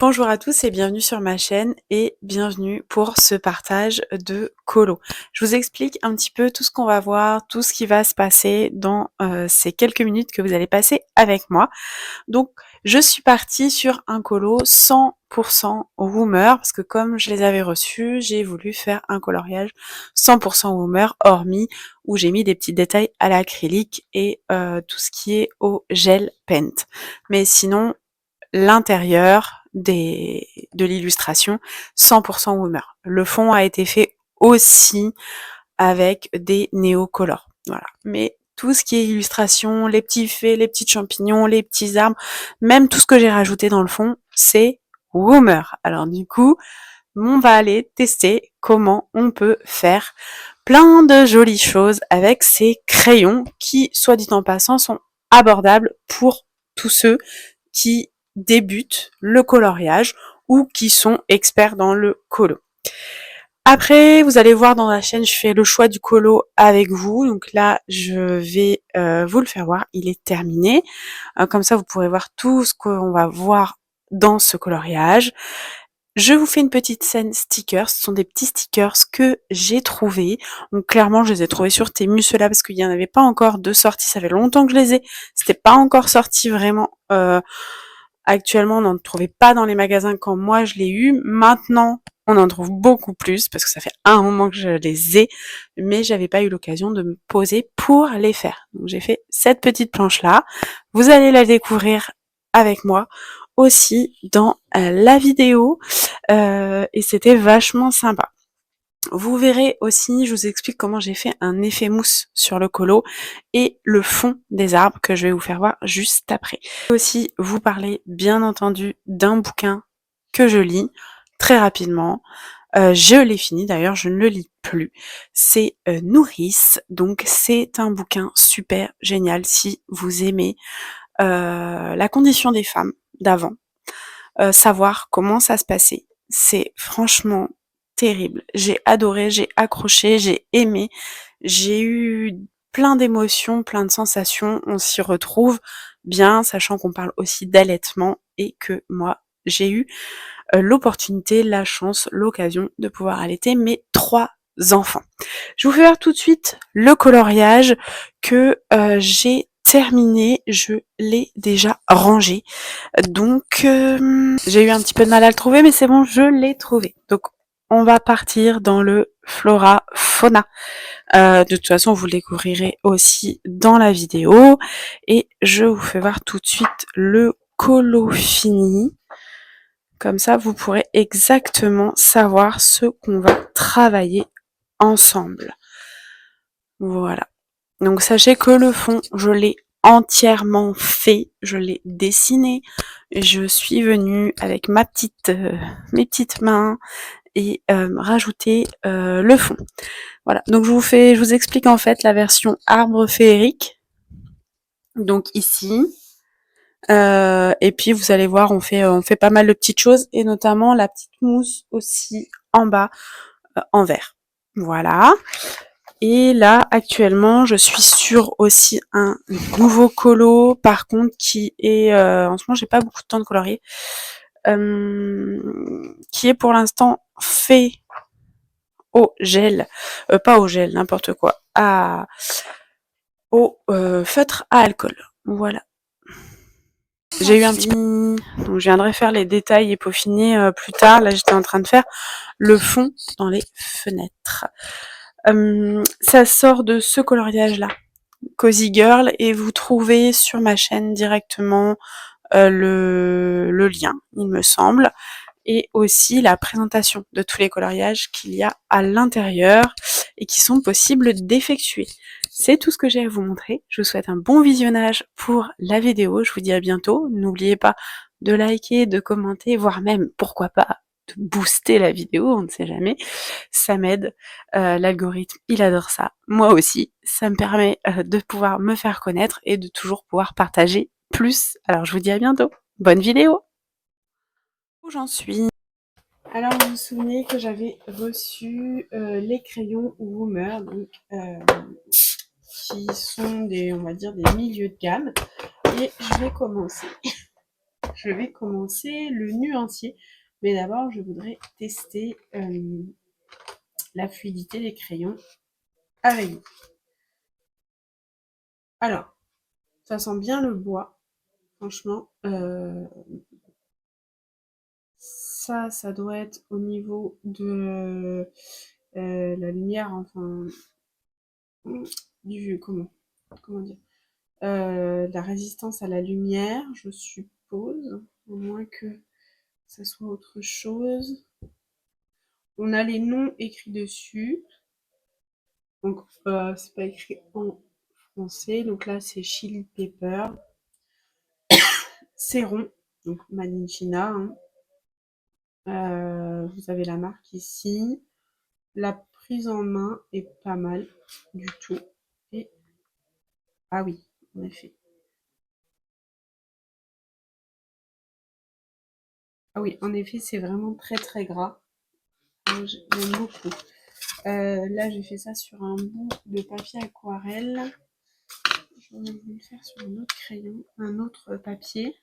Bonjour à tous et bienvenue sur ma chaîne et bienvenue pour ce partage de colo. Je vous explique un petit peu tout ce qu'on va voir, tout ce qui va se passer dans ces quelques minutes que vous allez passer avec moi. Donc je suis partie sur un colo 100% Woomer parce que comme je les avais reçus, j'ai voulu faire un coloriage 100% Woomer, hormis où j'ai mis des petits détails à l'acrylique et tout ce qui est au gel paint. Mais sinon, l'intérieur de l'illustration 100% Woomer. Le fond a été fait aussi avec des néocolores. Voilà. Mais tout ce qui est illustration, les petits faits, les petits champignons, les petits arbres, même tout ce que j'ai rajouté dans le fond, c'est Woomer. Alors du coup, on va aller tester comment on peut faire plein de jolies choses avec ces crayons qui, soit dit en passant, sont abordables pour tous ceux qui débutent le coloriage ou qui sont experts dans le colo. Après, vous allez voir dans la chaîne, je fais le choix du colo avec vous. Donc là, je vais vous le faire voir. Il est terminé. Comme ça, vous pourrez voir tout ce qu'on va voir dans ce coloriage. Je vous fais une petite scène stickers. Ce sont des petits stickers que j'ai trouvés. Donc clairement, je les ai trouvés sur Temu, ceux-là, parce qu'il n'y en avait pas encore de sortie. Ça fait longtemps que je les ai. C'était pas encore sorti vraiment. Actuellement, on n'en trouvait pas dans les magasins quand moi je l'ai eu. Maintenant, on en trouve beaucoup plus parce que ça fait un moment que je les ai, mais j'avais pas eu l'occasion de me poser pour les faire. Donc j'ai fait cette petite planche-là. Vous allez la découvrir avec moi aussi dans la vidéo et c'était vachement sympa. Vous verrez aussi, je vous explique comment j'ai fait un effet mousse sur le colo et le fond des arbres que je vais vous faire voir juste après. Je vais aussi vous parler bien entendu d'un bouquin que je lis très rapidement. Je l'ai fini d'ailleurs, je ne le lis plus. C'est Nourrice, donc c'est un bouquin super génial si vous aimez la condition des femmes d'avant, savoir comment ça se passait. C'est franchement terrible. J'ai adoré, j'ai accroché, j'ai aimé, j'ai eu plein d'émotions, plein de sensations. On s'y retrouve bien, sachant qu'on parle aussi d'allaitement et que moi, j'ai eu l'opportunité, la chance, l'occasion de pouvoir allaiter mes 3 enfants. Je vous fais voir tout de suite le coloriage que j'ai terminé, je l'ai déjà rangé. Donc j'ai eu un petit peu de mal à le trouver, mais c'est bon, je l'ai trouvé. Donc on va partir dans le Flora Fauna. De toute façon, vous le découvrirez aussi dans la vidéo. Et je vous fais voir tout de suite le colo fini. Comme ça, vous pourrez exactement savoir ce qu'on va travailler ensemble. Voilà. Donc sachez que le fond, je l'ai entièrement fait, je l'ai dessiné. Je suis venue avec mes petites mains et rajouter le fond. Voilà. Donc je vous explique en fait la version arbre féerique. Donc ici. Et puis vous allez voir, on fait pas mal de petites choses et notamment la petite mousse aussi en bas en vert. Voilà. Et là, actuellement, je suis sur aussi un nouveau colo, par contre, qui est, en ce moment, j'ai pas beaucoup de temps de colorier, qui est pour l'instant fait au gel, pas au gel, n'importe quoi, au feutre à alcool. Voilà. J'ai eu un petit peu, donc je viendrai faire les détails et peaufiner plus tard. Là, j'étais en train de faire le fond dans les fenêtres. Ça sort de ce coloriage-là, Cozy Girl, et vous trouvez sur ma chaîne directement le lien, il me semble, et aussi la présentation de tous les coloriages qu'il y a à l'intérieur et qui sont possibles d'effectuer. C'est tout ce que j'ai à vous montrer. Je vous souhaite un bon visionnage pour la vidéo. Je vous dis à bientôt. N'oubliez pas de liker, de commenter, voire même, pourquoi pas, de booster la vidéo, on ne sait jamais. Ça m'aide. L'algorithme, il adore ça. Moi aussi. Ça me permet de pouvoir me faire connaître et de toujours pouvoir partager plus. Alors je vous dis à bientôt. Bonne vidéo! Où j'en suis? Alors vous vous souvenez que j'avais reçu les crayons Woomer, donc qui sont des, on va dire, des milieux de gamme. Et je vais commencer je vais commencer le nuancier. Mais d'abord, je voudrais tester la fluidité des crayons avec vous. Alors, ça sent bien le bois, franchement. Ça doit être au niveau de la lumière, enfin, comment dire, la résistance à la lumière, je suppose, au moins que ça soit autre chose. On a les noms écrits dessus, donc c'est pas écrit en français, donc là c'est Chili Pepper, c'est rond, donc Made in China, hein. Vous avez la marque ici. La prise en main est pas mal du tout. Et ah oui, en effet. Ah oui, en effet, c'est vraiment très très gras. J'aime beaucoup. Là, j'ai fait ça sur un bout de papier aquarelle. J'aurais voulu le faire sur un autre crayon, un autre papier.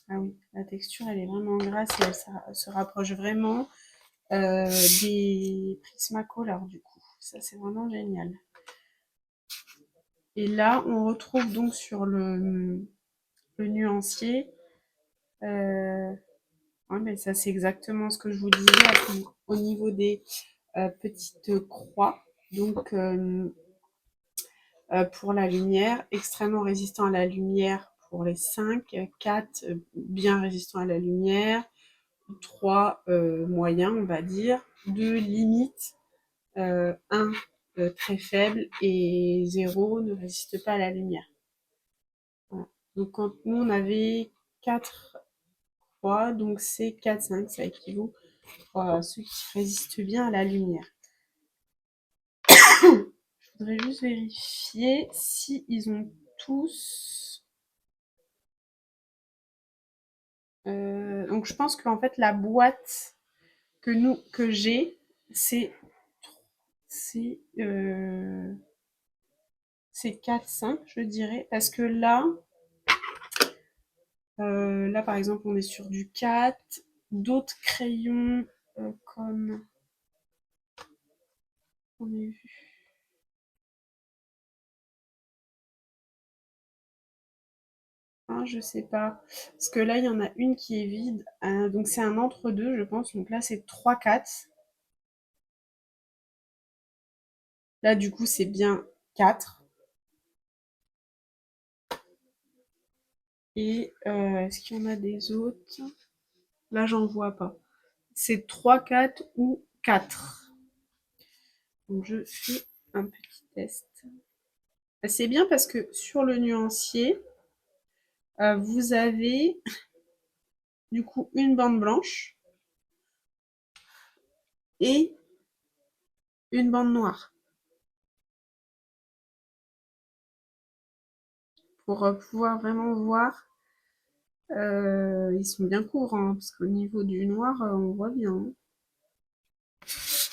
Ah oui, la texture, elle est vraiment grasse et elle se rapproche vraiment des Prismacolor du coup. Ça, c'est vraiment génial. Et là, on retrouve donc sur le nuancier. Ouais, mais ça, c'est exactement ce que je vous disais au niveau des petites croix. Donc, pour la lumière, extrêmement résistant à la lumière pour les 5, 4 bien résistant à la lumière, 3 moyens, on va dire, 2 limite, 1 très faible et 0 ne résiste pas à la lumière. Voilà. Donc quand nous on avait 4 croix, donc c'est 4, 5, ça équivaut à ceux qui résistent bien à la lumière. Je voudrais juste vérifier si ils ont tous. Donc je pense qu'en fait la boîte que j'ai, c'est c'est euh, c'est 4-5, je dirais, parce que là par exemple on est sur du 4, d'autres crayons comme on a vu. Ah, je sais pas. Parce que là, il y en a une qui est vide. Donc c'est un entre-deux, je pense. Donc là, c'est 3-4. Là, du coup, c'est bien 4. Et est-ce qu'il y en a des autres? Là, j'en vois pas. C'est 3, 4 ou 4. Donc je fais un petit test. C'est bien parce que sur le nuancier, vous avez du coup une bande blanche et une bande noire pour pouvoir vraiment voir. Ils sont bien courts, hein, parce qu'au niveau du noir, on voit bien, hein.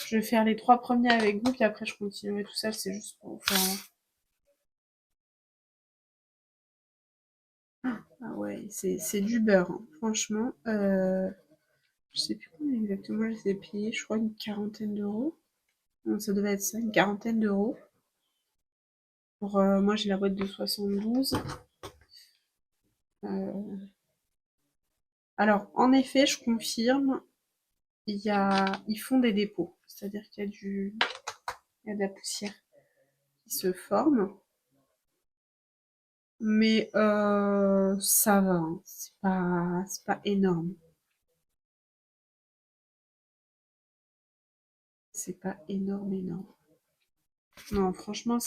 Je vais faire les 3 premiers avec vous, puis après je continuerai tout seul, c'est juste pour vous faire. Ah ouais, c'est du beurre, hein. Franchement. Je sais plus combien exactement je les ai payés, je crois une quarantaine d'euros. Non, ça devait être ça, une quarantaine d'euros. Pour moi, j'ai la boîte de 72. Alors, en effet, je confirme, ils font des dépôts, c'est-à-dire qu'il y a de la poussière qui se forme. Mais ça va, hein. C'est pas énorme. C'est pas énorme, énorme. Non, franchement,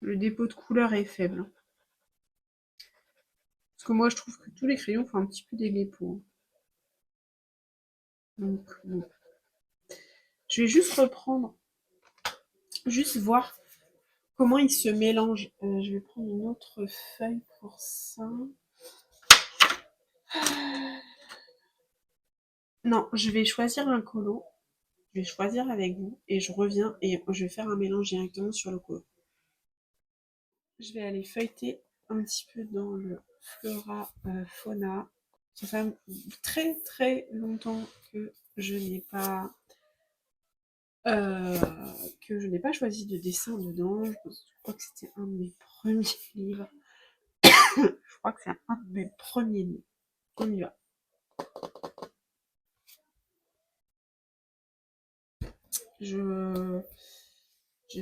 le dépôt de couleur est faible. Parce que moi, je trouve que tous les crayons font un petit peu des dépôts. Donc, bon. Je vais juste reprendre, juste voir comment ils se mélangent. Je vais prendre une autre feuille pour ça. Non, je vais choisir un colo. Je vais choisir avec vous et je reviens et je vais faire un mélange directement sur le colo. Je vais aller feuilleter un petit peu dans le flora fauna. Ça fait très très longtemps que je n'ai pas euh, choisi de dessin dedans. Je crois que c'était un de mes premiers livres. Je crois que c'est un de mes premiers livres. On y va. Je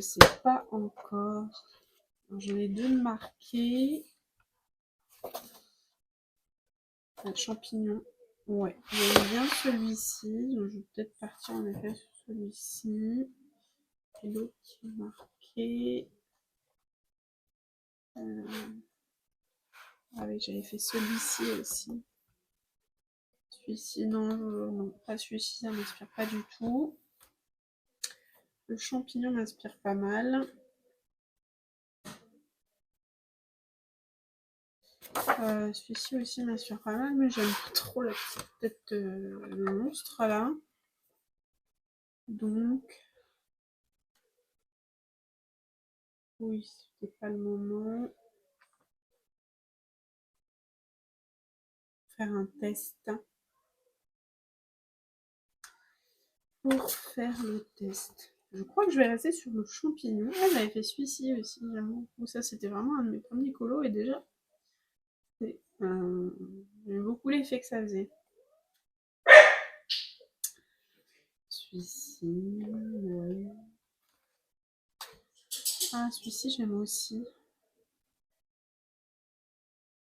sais pas encore. J'en ai deux marqués. Un champignon. Ouais, j'aime bien celui-ci. Donc je vais peut-être partir en effet sur celui-ci. Et l'autre qui est marqué. Ah oui, j'avais fait celui-ci aussi. Celui-ci, non, non, pas celui-ci, ça m'inspire pas du tout. Le champignon m'inspire pas mal. Celui-ci aussi m'inspire pas mal, mais j'aime pas trop la petite tête de monstre là. Donc, oui, c'était pas le moment. Faire un test. Pour faire le test. Je crois que je vais rester sur le champignon. Ah, j'avais fait celui-ci aussi, j'avoue. Ça, c'était vraiment un de mes premiers colos et déjà, j'aime beaucoup l'effet que ça faisait. Celui-ci, ouais. Ah, celui-ci, j'aime aussi.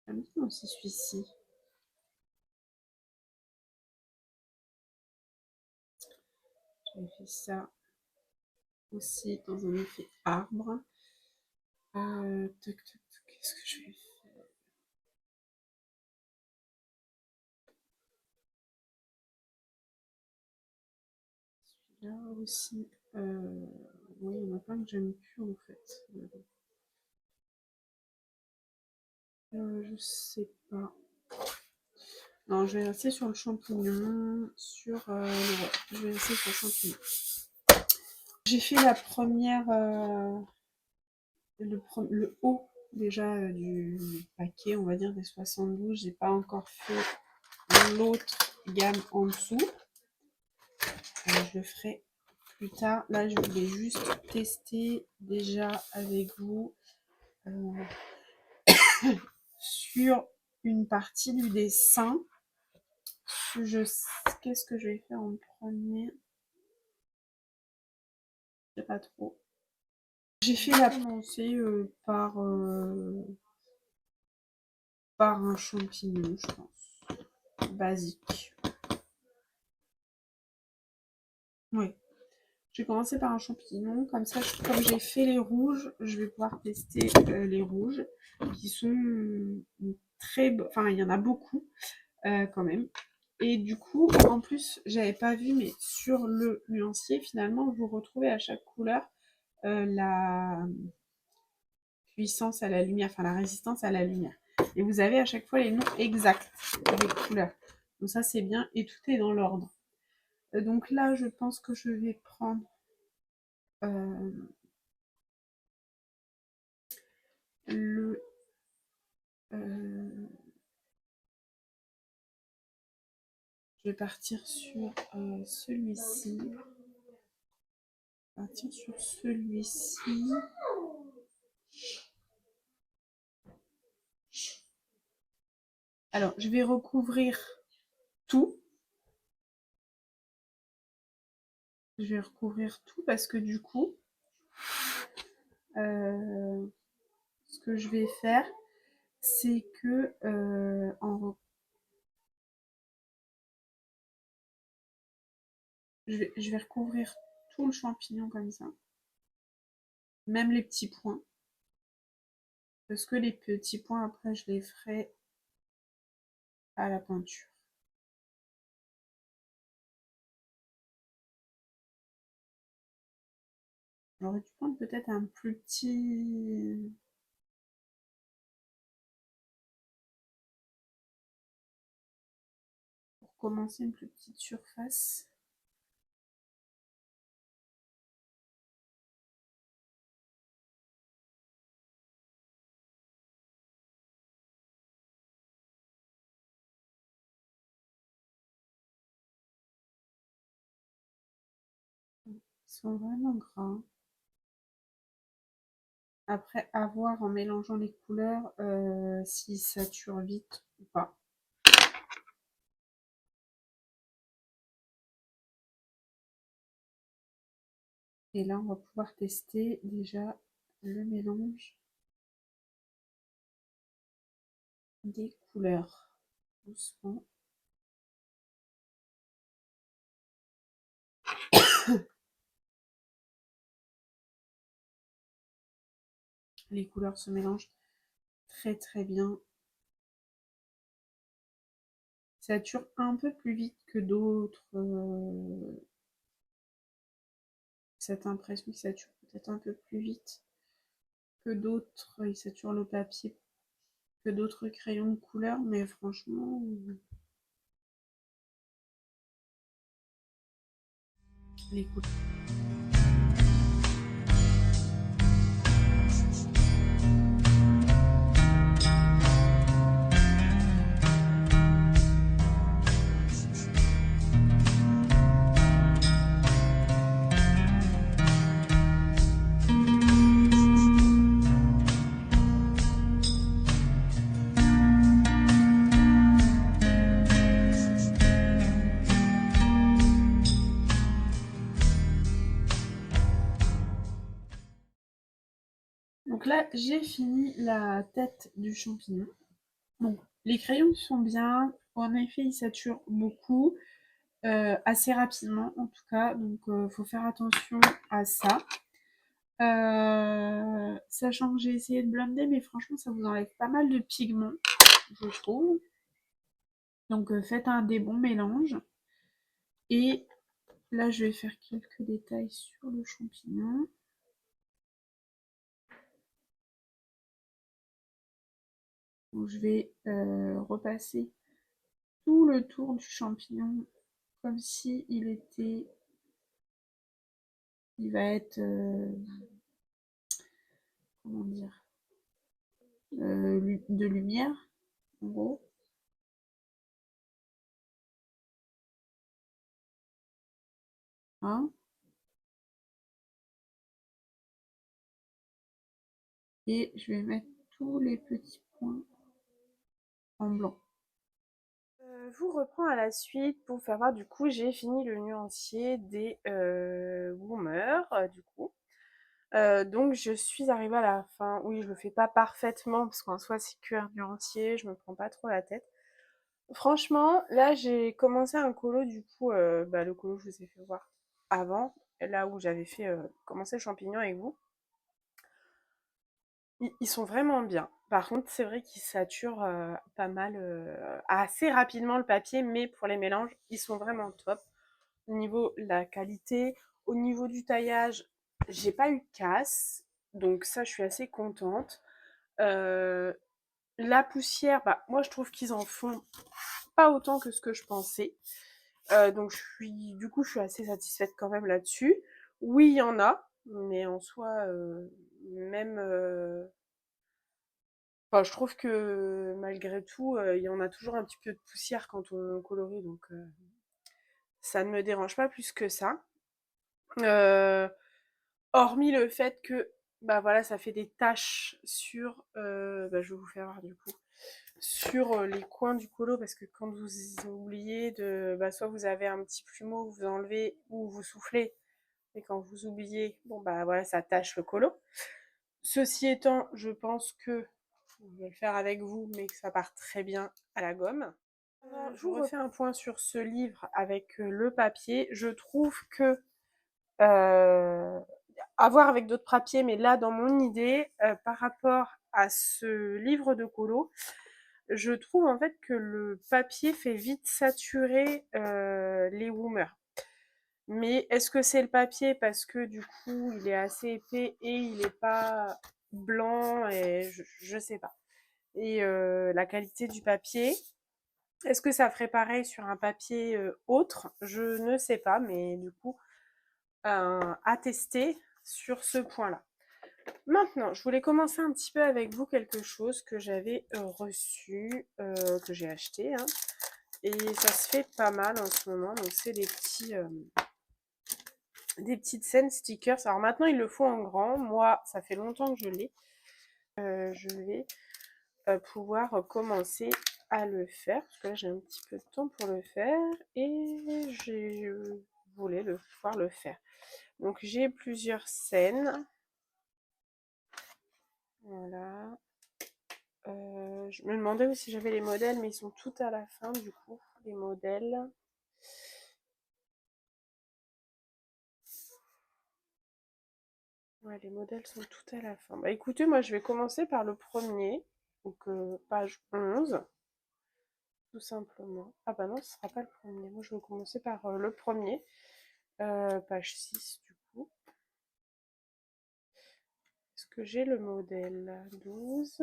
J'aime bien aussi celui-ci. J'avais fait ça aussi dans un effet arbre. Qu'est-ce que je vais faire? Celui-là aussi. Oui, il y en a plein que j'aime plus en fait. Je sais pas. Non, je vais rester sur le champignon. Je vais rester sur le champignon. J'ai fait la première. Le haut déjà du paquet, on va dire des 72. J'ai pas encore fait l'autre gamme en dessous. Je le ferai plus tard. Là, je voulais juste tester déjà avec vous sur une partie du dessin. Qu'est-ce que je vais faire en premier? Je sais pas trop. J'ai fait la commencer par un champignon, je pense. Basique. Oui. J'ai commencé par un champignon, comme ça, comme j'ai fait les rouges, je vais pouvoir tester les rouges, qui sont très... Enfin, il y en a beaucoup, quand même. Et du coup, en plus, j'avais pas vu, mais sur le nuancier, finalement, vous retrouvez à chaque couleur la puissance à la lumière, enfin la résistance à la lumière. Et vous avez à chaque fois les noms exacts des couleurs. Donc ça, c'est bien, et tout est dans l'ordre. Donc là, je pense que je vais prendre euh, le... je vais partir sur celui-ci. Partir sur celui-ci. Alors, je vais recouvrir tout. Je vais recouvrir tout parce que du coup, ce que je vais faire, c'est que je vais recouvrir tout le champignon comme ça. Même les petits points. Parce que les petits points, après, je les ferai à la peinture. J'aurais dû prendre peut-être un plus petit... Pour commencer, une plus petite surface. sont vraiment gras. Après, à voir en mélangeant les couleurs s'ils saturent vite ou pas. Et là, on va pouvoir tester déjà le mélange des couleurs. Doucement. Les couleurs se mélangent très très bien. Ça sature un peu plus vite que d'autres. Cette impression qu'il sature peut-être un peu plus vite que d'autres. Il sature le papier que d'autres crayons de couleur, mais franchement, les couleurs. Donc là, j'ai fini la tête du champignon. Donc, les crayons sont bien. En effet, ils saturent beaucoup, assez rapidement en tout cas. Donc, faut faire attention à ça. Sachant que j'ai essayé de blender, mais franchement, ça vous enlève pas mal de pigments, je trouve. Donc, faites des bons mélanges. Et là, je vais faire quelques détails sur le champignon. Donc, je vais repasser tout le tour du champignon comme si il va être, comment dire, de lumière, en gros. Hein. Et je vais mettre tous les petits points en blanc. Je vous reprends à la suite pour faire voir, du coup, j'ai fini le nuancier des Woomer, du coup. Donc je suis arrivée à la fin. Oui, je le fais pas parfaitement parce qu'en soi c'est que un nuancier, je me prends pas trop la tête. Franchement, là j'ai commencé un colo, du coup, le colo je vous ai fait voir avant, là où j'avais fait commencer le champignon avec vous. Ils sont vraiment bien. Par contre, c'est vrai qu'ils saturent pas mal, assez rapidement le papier, mais pour les mélanges, ils sont vraiment top. Au niveau de la qualité, au niveau du taillage, j'ai pas eu de casse, donc ça, je suis assez contente. Euh, la poussière, bah, moi, je trouve qu'ils en font pas autant que ce que je pensais. Donc, du coup, je suis assez satisfaite quand même là-dessus. Oui, il y en a, mais en soi, même. Enfin, je trouve que malgré tout, il y en a toujours un petit peu de poussière quand on colorie, donc ça ne me dérange pas plus que ça. Euh, Hormis le fait que, bah voilà, ça fait des taches sur, je vais vous faire voir du coup, sur les coins du colo, parce que quand vous oubliez de, soit vous avez un petit plumeau, vous enlevez ou vous soufflez, et quand vous oubliez, bon bah voilà, ça tache le colo. Ceci étant, je pense que je vais le faire avec vous, mais que ça part très bien à la gomme. Je vous refais un point sur ce livre avec le papier. Je trouve que à voir avec d'autres papiers, mais là, dans mon idée, par rapport à ce livre de colo, je trouve en fait que le papier fait vite saturer les Woomer. Mais est-ce que c'est le papier parce que du coup il est assez épais et il n'est pas blanc, et je sais pas. Et la qualité du papier, est-ce que ça ferait pareil sur un papier autre? Je ne sais pas, mais du coup à tester sur ce point-là. Maintenant, je voulais commencer un petit peu avec vous quelque chose que j'avais reçu, que j'ai acheté, hein, et ça se fait pas mal en ce moment. Donc c'est des petites scènes stickers. Alors maintenant, il le faut en grand. Moi, ça fait longtemps que je l'ai. Je vais pouvoir commencer à le faire. Parce que là, j'ai un petit peu de temps pour le faire. Et je voulais pouvoir le faire. Donc, j'ai plusieurs scènes. Voilà. Je me demandais aussi si j'avais les modèles, mais ils sont tout à la fin, du coup, les modèles. Ouais, les modèles sont tout à la fin. Bah écoutez, moi je vais commencer par le premier, donc page 11, tout simplement. Ah bah non, ce sera pas le premier. Moi je vais commencer par le premier, page 6 du coup. Est-ce que j'ai le modèle 12?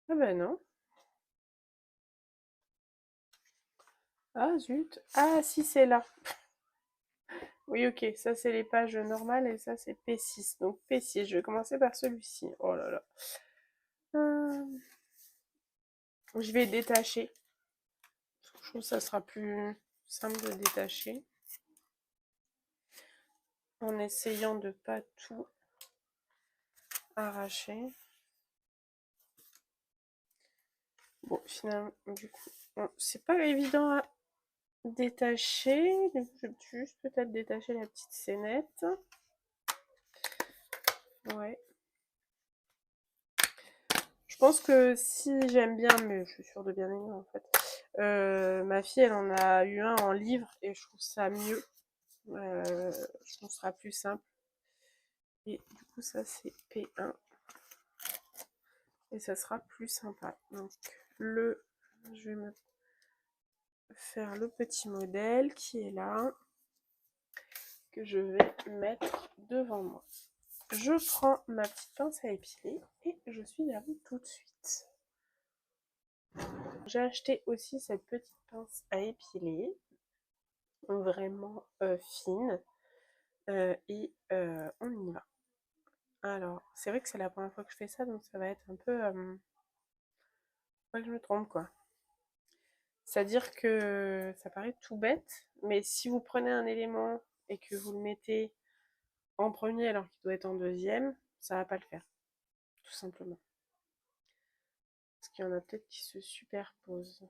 Ah bah non. Ah zut. Ah si, c'est là. Oui, ok, ça c'est les pages normales et ça c'est P6. Donc P6, je vais commencer par celui-ci. Oh là là. Je vais détacher. Je trouve que ça sera plus simple de détacher. En essayant de pas tout arracher. Bon, finalement, du coup, bon, c'est pas évident à détacher. Du coup, je vais juste peut-être détacher la petite scénette. Ouais. Je pense que si j'aime bien, mais je suis sûre de bien aimer en fait. Ma fille, elle en a eu un en livre et je trouve ça mieux. Je pense que ce sera plus simple. Et du coup, ça c'est P1. Et ça sera plus sympa. Donc, je vais me faire le petit modèle qui est là, que je vais mettre devant moi. Je prends ma petite pince à épiler et je suis à vous tout de suite. J'ai acheté aussi cette petite pince à épiler, vraiment fine, et on y va. Alors, c'est vrai que c'est la première fois que je fais ça, donc ça va être un peu... pas que je me trompe, quoi. C'est-à-dire que ça paraît tout bête, mais si vous prenez un élément et que vous le mettez en premier alors qu'il doit être en deuxième, ça va pas le faire, tout simplement. Parce qu'il y en a peut-être qui se superposent.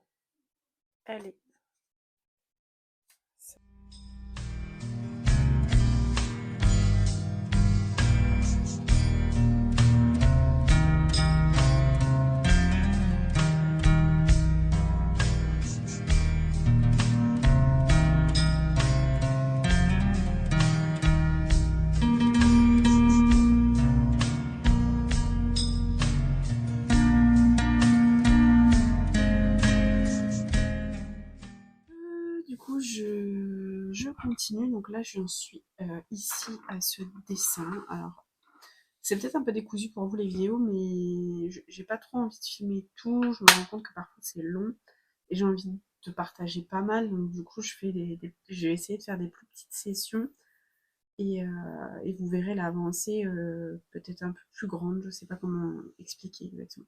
Allez. Du coup, je continue. Donc là, j'en suis ici à ce dessin. Alors, c'est peut-être un peu décousu pour vous les vidéos, mais j'ai pas trop envie de filmer tout. Je me rends compte que parfois c'est long et j'ai envie de partager pas mal. Donc du coup, je vais essayer de faire des plus petites sessions et vous verrez l'avancée peut-être un peu plus grande. Je sais pas comment expliquer exactement.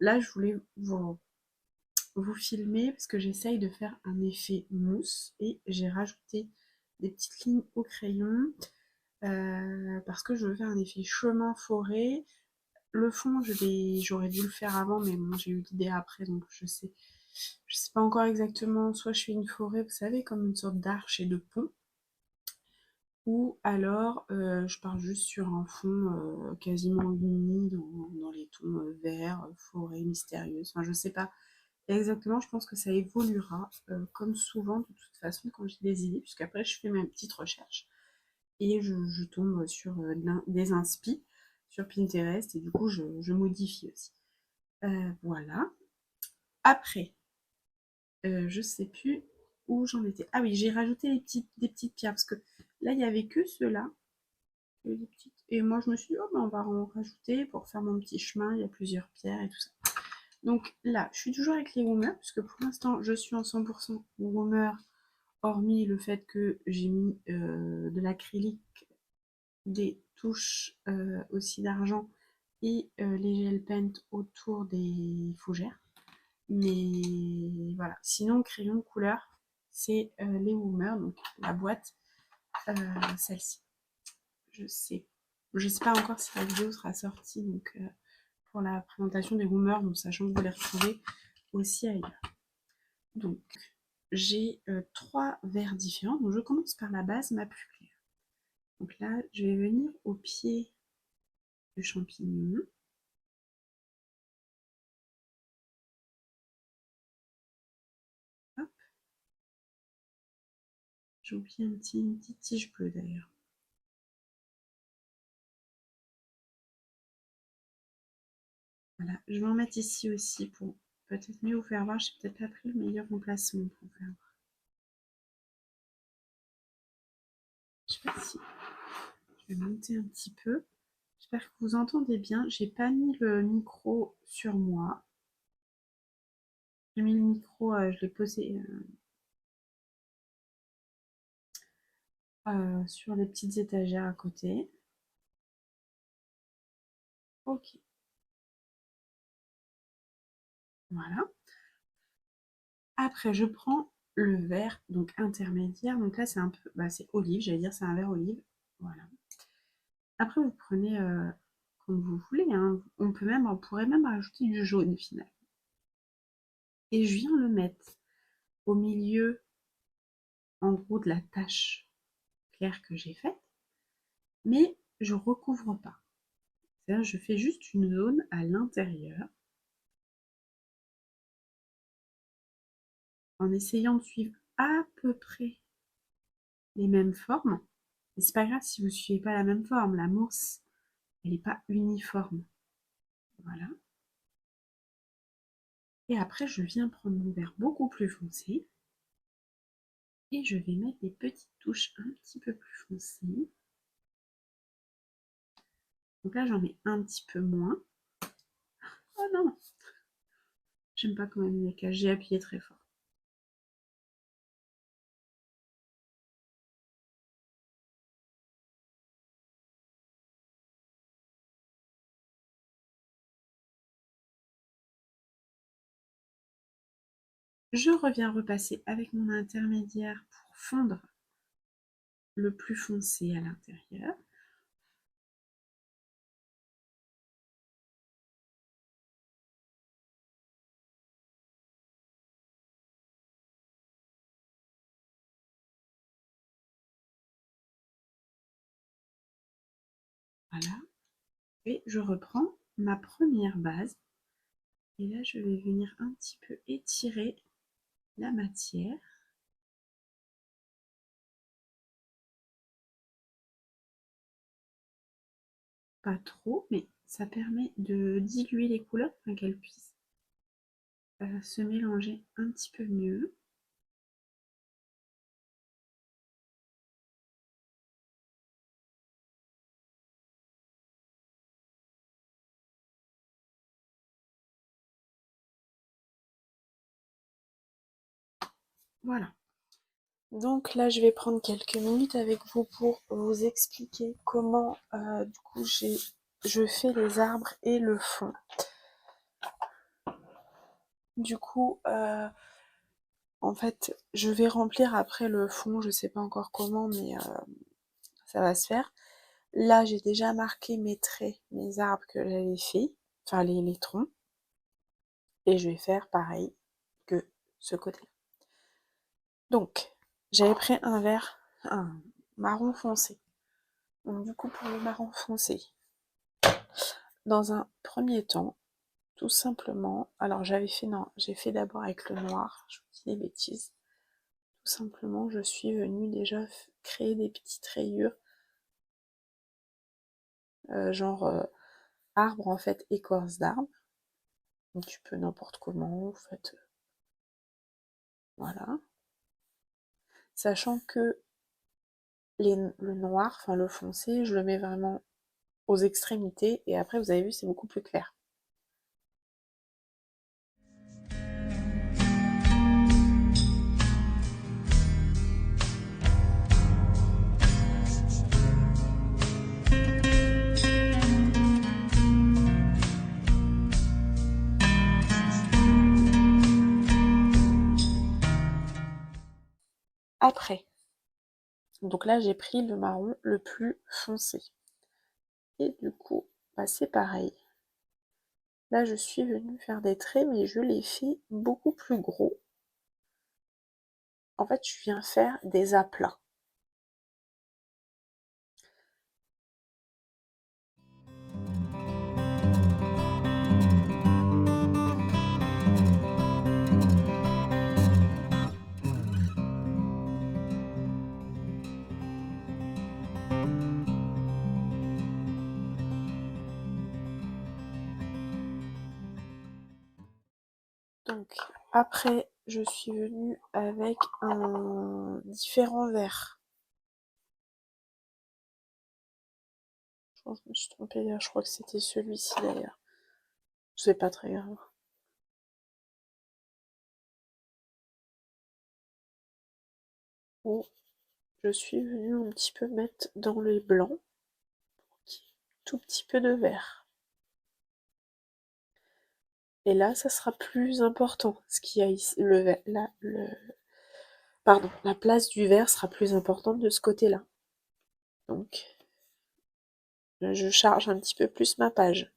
Là, je voulais vous filmer parce que j'essaye de faire un effet mousse et j'ai rajouté des petites lignes au crayon parce que je veux faire un effet chemin forêt. Le fond, j'aurais dû le faire avant, mais bon, j'ai eu l'idée après, donc je sais pas encore exactement. Soit je fais une forêt, vous savez, comme une sorte d'arche et de pont, ou alors je pars juste sur un fond quasiment uni dans les tons verts, forêt mystérieuse. Enfin, je sais pas exactement. Je pense que ça évoluera, comme souvent de toute façon quand j'ai des idées, puisqu'après je fais ma petite recherche et je tombe sur des inspi sur Pinterest et du coup je modifie aussi. Voilà. Après, je sais plus où j'en étais. Ah oui, j'ai rajouté des petites pierres parce que là il y avait que ceux-là, des petites. Et moi je me suis dit oh ben on va en rajouter pour faire mon petit chemin. Il y a plusieurs pierres et tout ça. Donc là, je suis toujours avec les Woomer puisque pour l'instant je suis en 100% Woomer, hormis le fait que j'ai mis de l'acrylique, des touches aussi d'argent et les gel paint autour des fougères. Mais voilà, sinon crayon de couleur, c'est les Woomers, donc la boîte, celle-ci. Je sais pas encore si la vidéo sera sortie donc, pour la présentation des Woomers, donc sachant que vous les retrouvez aussi ailleurs. Donc, j'ai 3 verres différents. Donc, je commence par la base, ma plus claire. Donc là, je vais venir au pied du champignon. Hop. J'ai oublié une petite tige bleue d'ailleurs. Voilà, je vais en mettre ici aussi pour peut-être mieux vous faire voir. J'ai peut-être pas pris le meilleur emplacement pour vous faire voir. Je sais pas si je vais monter un petit peu. J'espère que vous entendez bien. J'ai pas mis le micro sur moi. J'ai mis le micro, je l'ai posé sur les petites étagères à côté. Ok. Voilà. Après, je prends le verre donc intermédiaire. Donc là, c'est un peu, c'est olive. J'allais dire c'est un verre olive. Voilà. Après, vous prenez comme vous voulez, hein. On pourrait même rajouter du jaune finalement. Et je viens le mettre au milieu, en gros, de la tache claire que j'ai faite, mais je recouvre pas. C'est-à-dire, je fais juste une zone à l'intérieur, en essayant de suivre à peu près les mêmes formes. Mais c'est pas grave si vous ne suivez pas la même forme. La mousse, elle n'est pas uniforme. Voilà. Et après, je viens prendre mon verre beaucoup plus foncé. Et je vais mettre des petites touches un petit peu plus foncées. Donc là, j'en mets un petit peu moins. Oh non! J'aime pas quand même les caches, j'ai appuyé très fort. Je reviens repasser avec mon intermédiaire pour fondre le plus foncé à l'intérieur. Voilà. Et je reprends ma première base. Et là, je vais venir un petit peu étirer la matière. Pas trop, mais ça permet de diluer les couleurs afin qu'elles puissent se mélanger un petit peu mieux. Voilà. Donc là, je vais prendre quelques minutes avec vous pour vous expliquer comment du coup je fais les arbres et le fond. Du coup, en fait, je vais remplir après le fond, je sais pas encore comment, mais ça va se faire. Là, j'ai déjà marqué mes traits, mes arbres que j'avais fait, enfin les troncs. Et je vais faire pareil que ce côté-là. Donc, j'avais pris un marron foncé. Donc du coup, pour le marron foncé, dans un premier temps, tout simplement, alors j'ai fait d'abord avec le noir, je vous dis des bêtises. Tout simplement, je suis venue déjà créer des petites rayures, genre arbre en fait, écorce d'arbre. Donc tu peux n'importe comment, en fait, voilà. Sachant que le noir, enfin le foncé, je le mets vraiment aux extrémités et après vous avez vu c'est beaucoup plus clair. Après, donc là j'ai pris le marron le plus foncé. Et du coup, bah, c'est pareil. Là je suis venue faire des traits, mais je les fais beaucoup plus gros. En fait, je viens faire des aplats. Donc après, je suis venue avec un différent vert. Je me suis trompée là, je crois que c'était celui-ci d'ailleurs. C'est pas très grave. Où je suis venue un petit peu mettre dans les blancs, tout petit peu de vert. Et là, ça sera plus important. Ce qu'il y a ici, pardon, la place du vert sera plus importante de ce côté-là. Donc, je charge un petit peu plus ma page.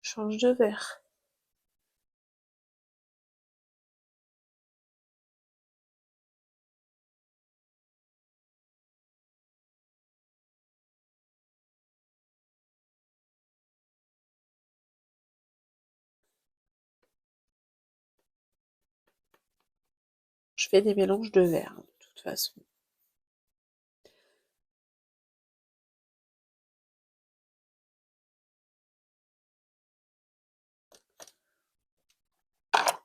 Change de vert. Je fais des mélanges de verts, de toute façon.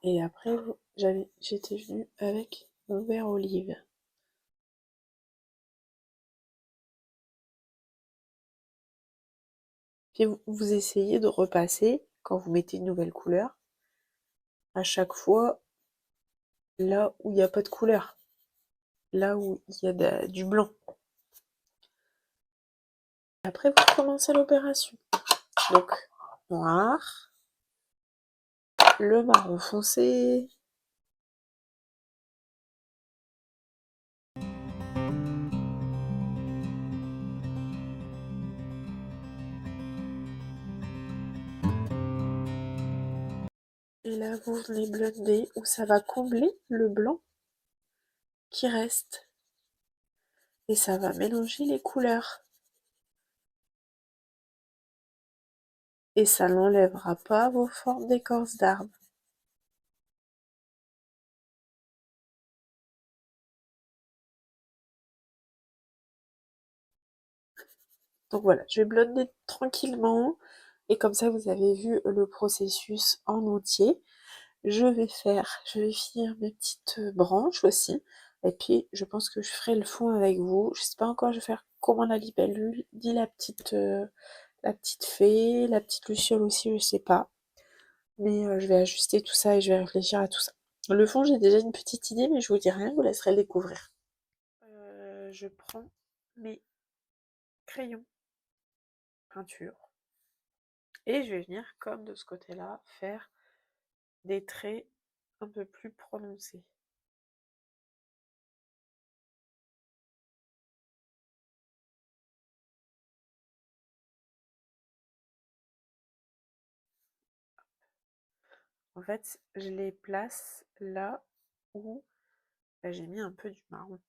Et après, j'étais venue avec mon vert olive. Puis vous essayez de repasser, quand vous mettez une nouvelle couleur, à chaque fois là où il n'y a pas de couleur, là où il y a du blanc. Après, vous commencez l'opération. Donc, noir, le marron foncé, et là vous venez blender où ça va combler le blanc qui reste. Et ça va mélanger les couleurs. Et ça n'enlèvera pas vos formes d'écorce d'arbre. Donc voilà, je vais blender tranquillement. Et comme ça, vous avez vu le processus en entier. Je vais finir mes petites branches aussi. Et puis, je pense que je ferai le fond avec vous. Je sais pas encore, je vais faire comment la libellule, dit la petite fée, la petite luciole aussi, je sais pas. Mais je vais ajuster tout ça et je vais réfléchir à tout ça. Le fond, j'ai déjà une petite idée, mais je vous dis rien, je vous laisserai le découvrir. Je prends mes crayons peinture et je vais venir, comme de ce côté-là, faire des traits un peu plus prononcés. En fait, je les place là où bah, j'ai mis un peu du marron.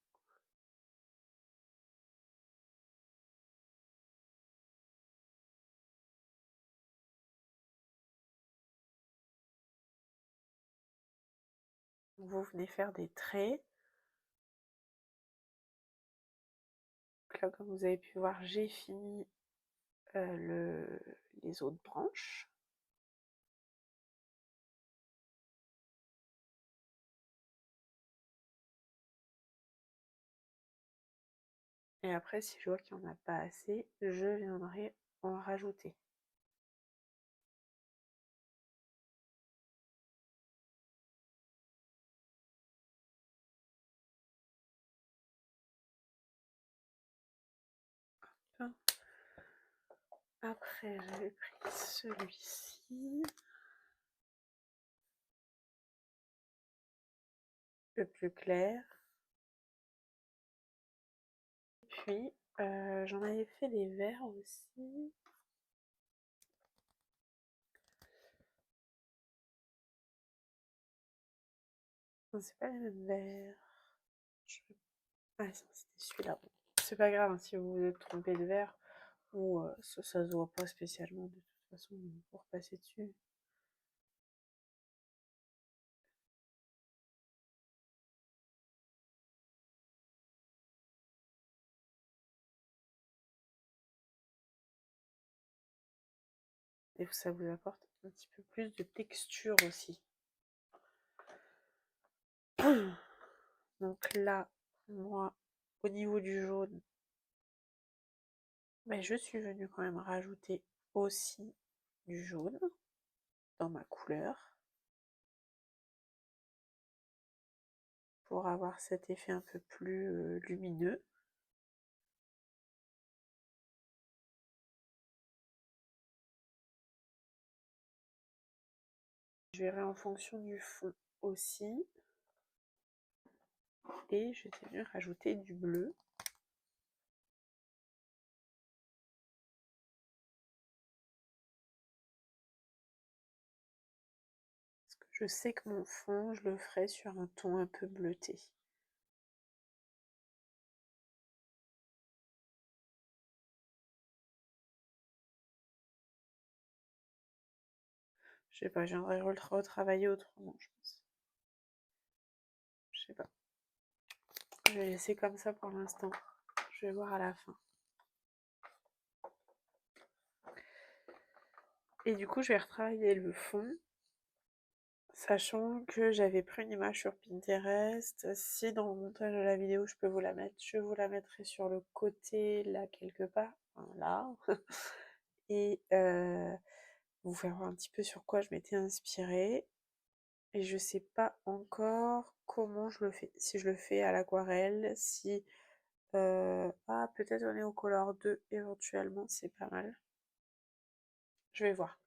Vous venez faire des traits. Donc là, comme vous avez pu voir, j'ai fini les autres branches. Et après, si je vois qu'il n'y en a pas assez, je viendrai en rajouter. Hop. Après, j'avais pris celui-ci, le plus clair. Puis, j'en avais fait des verts aussi. Non, c'est pas les mêmes verts. Ah, c'était celui-là. Bon, c'est pas grave hein, si vous vous êtes trompé de vert. Ou ça se voit pas spécialement de toute façon pour passer dessus. Et ça vous apporte un petit peu plus de texture aussi. Donc là, moi, au niveau du jaune, ben, je suis venue quand même rajouter aussi du jaune dans ma couleur pour avoir cet effet un peu plus lumineux. Je verrai en fonction du fond aussi. Et je suis venue rajouter du bleu. Parce que je sais que mon fond, je le ferai sur un ton un peu bleuté. Je sais pas, je viendrai retravailler autrement, je pense. Je sais pas. Je vais laisser comme ça pour l'instant. Je vais voir à la fin. Et du coup, je vais retravailler le fond, sachant que j'avais pris une image sur Pinterest. Si dans le montage de la vidéo, je peux vous la mettre, je vous la mettrai sur le côté, là, quelque part. Enfin, là. Et vous faire voir un petit peu sur quoi je m'étais inspirée. Et je sais pas encore comment je le fais. Si je le fais à l'aquarelle, si... ah, peut-être au Neocolor 2 éventuellement, c'est pas mal. Je vais voir.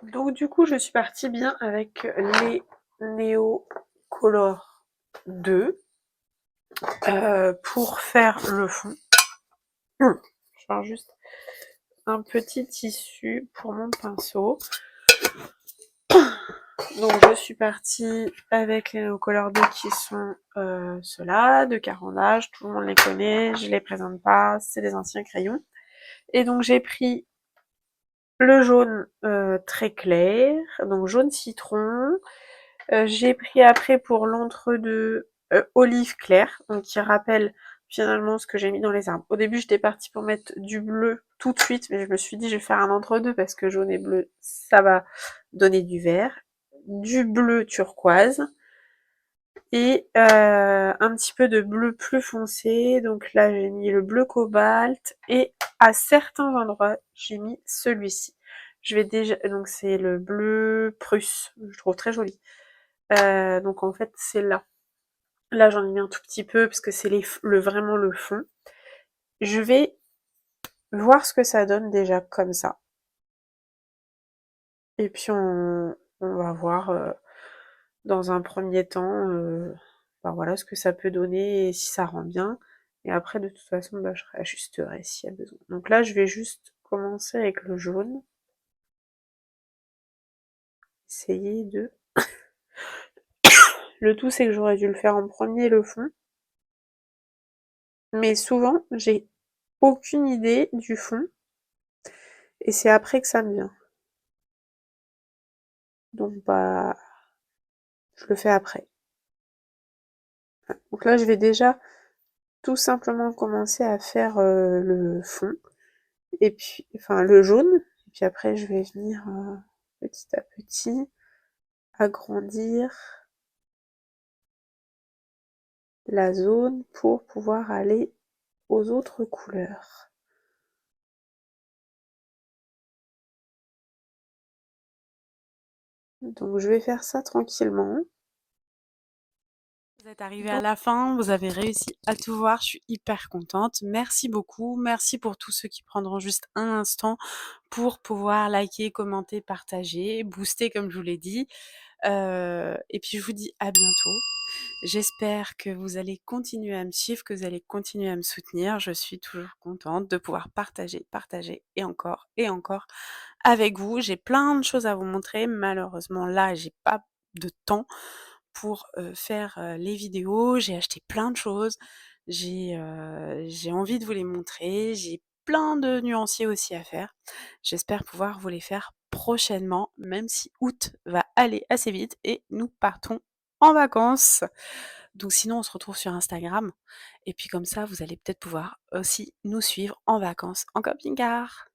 Donc du coup, je suis partie bien avec les Neocolor 2 pour faire le fond. Je prends juste un petit tissu pour mon pinceau. Donc je suis partie avec les Neocolor 2 qui sont ceux-là, de Caran-d'Age, tout le monde les connaît, je les présente pas, c'est des anciens crayons. Et donc j'ai pris le jaune très clair, donc jaune citron. J'ai pris après pour l'entre-deux olive clair, donc qui rappelle finalement ce que j'ai mis dans les arbres. Au début j'étais partie pour mettre du bleu tout de suite, mais je me suis dit je vais faire un entre-deux parce que jaune et bleu ça va donner du vert. Du bleu turquoise et un petit peu de bleu plus foncé, donc là j'ai mis le bleu cobalt et à certains endroits j'ai mis celui-ci. Je vais déjà, donc c'est le bleu prusse, je trouve très joli. Donc en fait c'est là. Là j'en ai mis un tout petit peu parce que c'est vraiment le fond. Je vais voir ce que ça donne déjà comme ça. Et puis on va voir dans un premier temps ben voilà ce que ça peut donner et si ça rend bien. Et après de toute façon bah, je réajusterai s'il y a besoin. Donc là je vais juste commencer avec le jaune. Essayer de... Le tout c'est que j'aurais dû le faire en premier le fond. Mais souvent j'ai aucune idée du fond. Et c'est après que ça me vient. Donc bah je le fais après. Donc là je vais déjà tout simplement commencer à faire le fond. Et puis, enfin le jaune. Et puis après je vais venir petit à petit agrandir la zone pour pouvoir aller aux autres couleurs. Donc je vais faire ça tranquillement. êtes arrivés à la fin, vous avez réussi à tout voir, je suis hyper contente. Merci beaucoup, merci pour tous ceux qui prendront juste un instant pour pouvoir liker, commenter, partager, booster comme je vous l'ai dit. Et puis je vous dis à bientôt. J'espère que vous allez continuer à me suivre, que vous allez continuer à me soutenir. Je suis toujours contente de pouvoir partager et encore avec vous. J'ai plein de choses à vous montrer. Malheureusement, là, j'ai pas de temps pour faire les vidéos. J'ai acheté plein de choses. J'ai envie de vous les montrer. J'ai plein de nuanciers aussi à faire. J'espère pouvoir vous les faire prochainement, même si août va aller assez vite et nous partons en vacances. Donc sinon, on se retrouve sur Instagram. Et puis comme ça, vous allez peut-être pouvoir aussi nous suivre en vacances en camping-car.